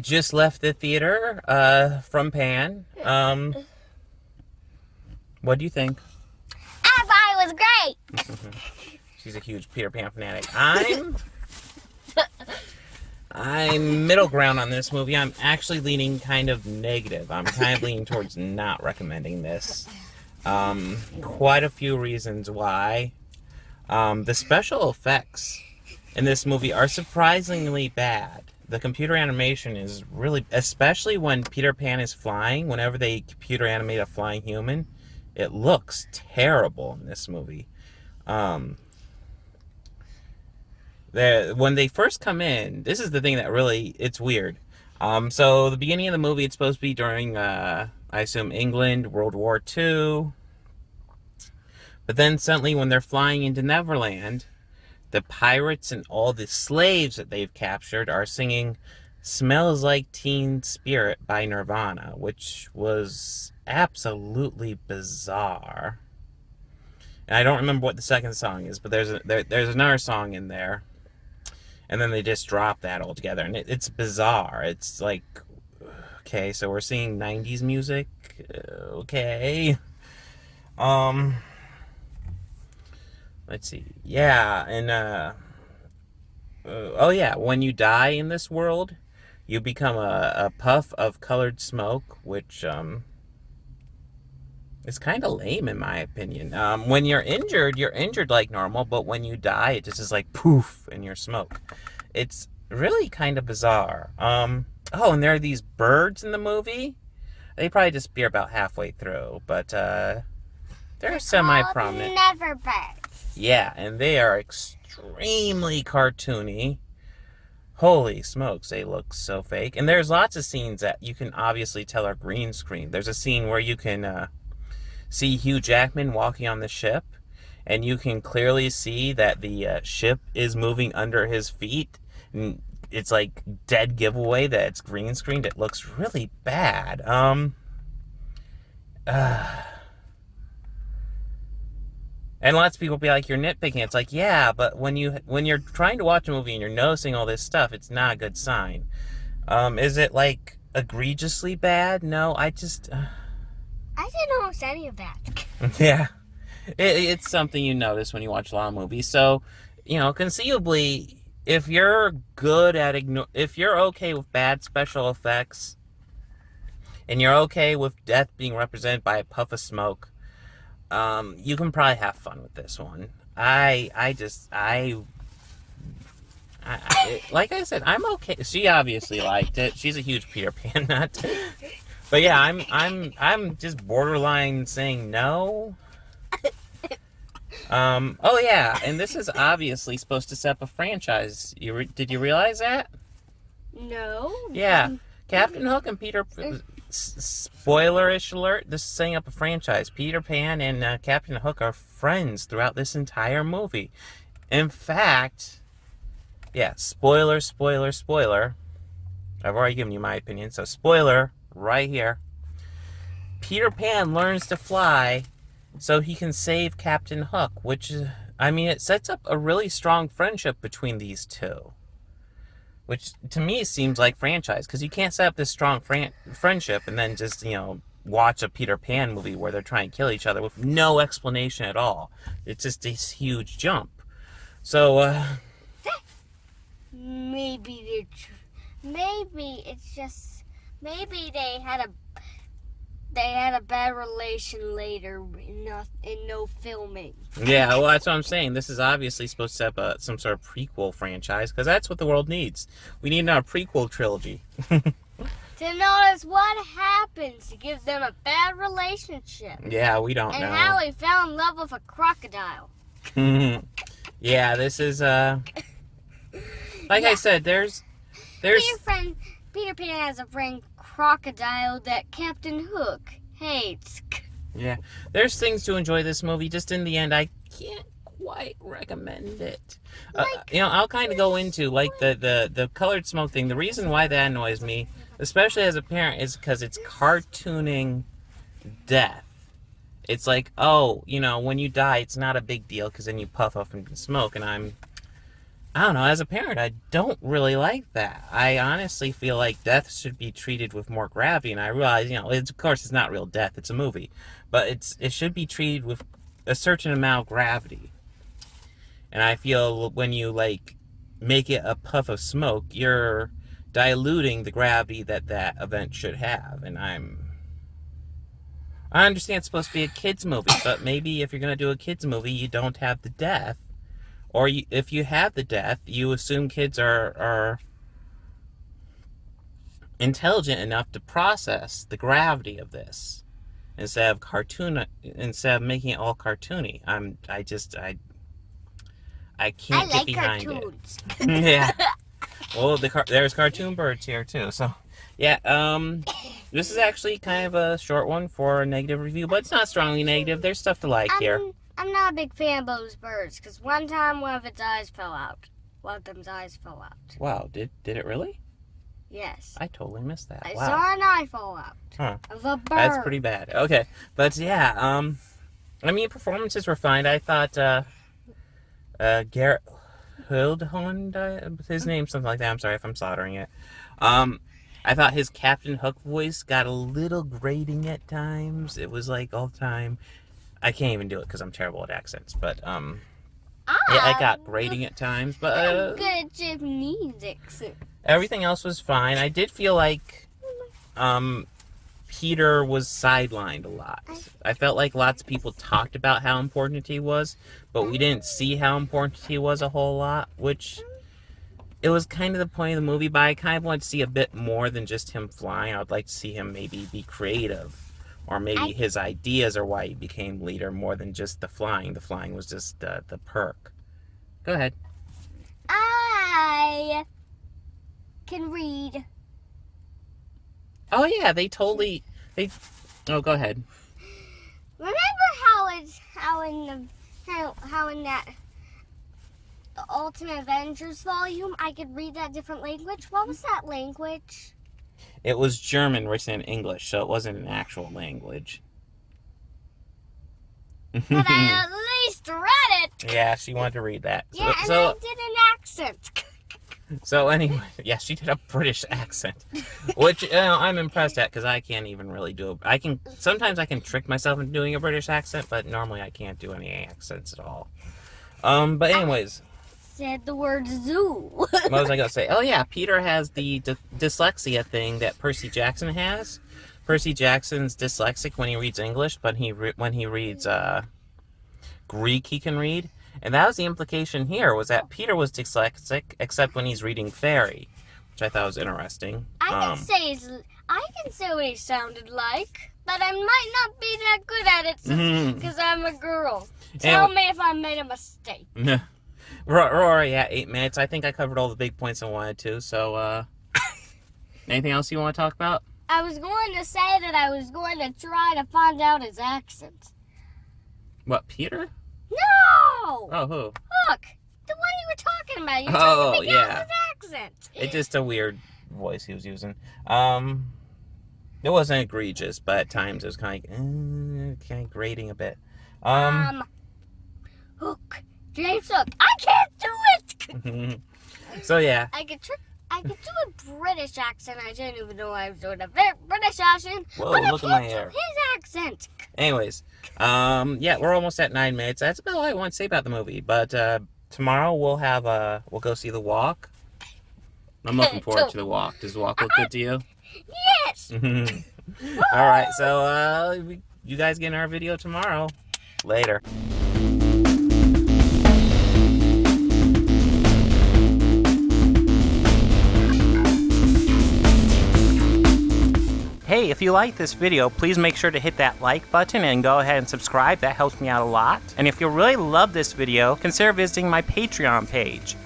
just left the theater from Pan. What do you think? I thought it was great. She's a huge Peter Pan fanatic. I'm middle ground on this movie. I'm actually leaning kind of negative. I'm kind of leaning towards not recommending this. Quite a few reasons why. The special effects in this movie are surprisingly bad. The computer animation is really, especially when Peter Pan is flying, whenever they computer animate a flying human, it looks terrible in this movie. When they first come in, this is the thing that really, it's weird. So the beginning of the movie, it's supposed to be during, I assume, England, World War II. But then suddenly when they're flying into Neverland, the pirates and all the slaves that they've captured are singing Smells Like Teen Spirit by Nirvana, which was absolutely bizarre. And I don't remember what the second song is, but there's another song in there. And then they just drop that altogether. And it's bizarre. It's like, okay, so we're seeing 90s music. Okay. Let's see. Yeah, and, oh yeah, when you die in this world, you become a puff of colored smoke, which, is kind of lame in my opinion. When you're injured like normal, but when you die, it just is like poof in your smoke. It's really kind of bizarre. Oh, and there are these birds in the movie. They probably disappear about halfway through, but, they're semi-prominent. Never birds. Yeah, and they are extremely cartoony. Holy smokes, they look so fake. And there's lots of scenes that you can obviously tell are green screen. There's a scene where you can see Hugh Jackman walking on the ship, and you can clearly see that the ship is moving under his feet. And it's like dead giveaway that it's green screened. It looks really bad. And lots of people be like, you're nitpicking. It's like, yeah, but when you're trying to watch a movie and you're noticing all this stuff, it's not a good sign. Is it like egregiously bad? No, I didn't notice any of that. Yeah, it's something you notice when you watch a lot of movies. So, conceivably, if you're good at if you're okay with bad special effects, and you're okay with death being represented by a puff of smoke, you can probably have fun with this one. Like I said, I'm okay. She obviously liked it. She's a huge Peter Pan nut. But yeah, I'm just borderline saying no. Oh yeah, and this is obviously supposed to set up a franchise. Did you realize that? No. Yeah, Captain Hook and Peter. Spoilerish alert, this is setting up a franchise. Peter Pan and Captain Hook are friends throughout this entire movie. In fact, yeah, spoiler. I've already given you my opinion, so spoiler right here. Peter Pan learns to fly so he can save Captain Hook, which, it sets up a really strong friendship between these two. Which, to me, seems like franchise. Because you can't set up this strong friendship and then just, watch a Peter Pan movie where they're trying to kill each other with no explanation at all. It's just this huge jump. So, Maybe they had a bad relation later in no filming. Yeah, well, that's what I'm saying. This is obviously supposed to set up some sort of prequel franchise, because that's what the world needs. We need a prequel trilogy. To notice what happens to give them a bad relationship. Yeah, we don't know. And how he fell in love with a crocodile. Yeah, this is, like I said, there's... Peter Pan has a friend, Crocodile, that Captain Hook hates. Yeah, there's things to enjoy this movie. Just in the end, I can't quite recommend it. I'll kind of go into, like, the colored smoke thing. The reason why that annoys me, especially as a parent, is because it's cartooning death. It's like, oh, when you die, it's not a big deal, because then you puff off into smoke, and I don't know, as a parent, I don't really like that. I honestly feel like death should be treated with more gravity, and I realize, of course it's not real death, it's a movie, but it should be treated with a certain amount of gravity. And I feel when you, like, make it a puff of smoke, you're diluting the gravity that event should have, and I understand it's supposed to be a kid's movie, but maybe if you're going to do a kid's movie, you don't have the death. Or if you have the death, you assume kids are intelligent enough to process the gravity of this instead of making it all cartoony. I can't get behind cartoons. it. Yeah. Well, there's cartoon birds here too. So, yeah. This is actually kind of a short one for a negative review, but it's not strongly negative. There's stuff to like here. I'm not a big fan of those birds, because one time one of its eyes fell out. One of them's eyes fell out. Wow, did it really? Yes. I totally missed that. I Wow. saw an eye fall out. Huh. Of a bird. That's pretty bad. Okay. But yeah, I mean, performances were fine. I thought, Garrett Hedlund, his name, something like that. I'm sorry if I'm slaughtering it. I thought his Captain Hook voice got a little grating at times. It was like all the time. I can't even do it because I'm terrible at accents. But, yeah, I got grating at times. But, I'm good at Japanese accent. Everything else was fine. I did feel like, Peter was sidelined a lot. I felt like lots of people talked about how important he was, but we didn't see how important he was a whole lot, which it was kind of the point of the movie, but I kind of want to see a bit more than just him flying. I would like to see him maybe be creative, or maybe his ideas are why he became leader more than just the flying. The flying was just the perk. Go ahead. I can read. Oh yeah, oh, go ahead. Remember how in that the Ultimate Avengers volume I could read that different language? What was that language? It was German written in English, so it wasn't an actual language. But I at least read it. Yeah, she wanted to read that. Yeah, and I did an accent. So anyway, yeah, she did a British accent, which I'm impressed at because I can't even really do it. Sometimes I can trick myself into doing a British accent, but normally I can't do any accents at all. But anyways, said the word zoo. what was I gonna say? Oh yeah, Peter has the dyslexia thing that Percy Jackson has. Percy Jackson's dyslexic when he reads English, but when he reads Greek, he can read. And that was the implication here, was that Peter was dyslexic, except when he's reading fairy, which I thought was interesting. I can say what he sounded like, but I might not be that good at it because I'm a girl. Tell me if I made a mistake. We're already at 8 minutes. I think I covered all the big points I wanted to, so, anything else you want to talk about? I was going to say that I was going to try to find out his accent. What, Peter? No! Oh, who? Look, the one you were talking about. You're trying to figure out his accent. It's just a weird voice he was using. It wasn't egregious, but at times it was kind of grating a bit. Hook. James Hook. I can't do it! So, yeah. I could do a British accent. I didn't even know I was doing a British accent. Whoa, but look at my hair. His accent. Anyways, yeah, we're almost at 9 minutes. That's about all I want to say about the movie. But tomorrow we'll go see The Walk. I'm looking forward to The Walk. Does The Walk look good to you? Yes. All right, so you guys get in our video tomorrow. Later. Hey, if you like this video, please make sure to hit that like button and go ahead and subscribe. That helps me out a lot. And if you really love this video, consider visiting my Patreon page.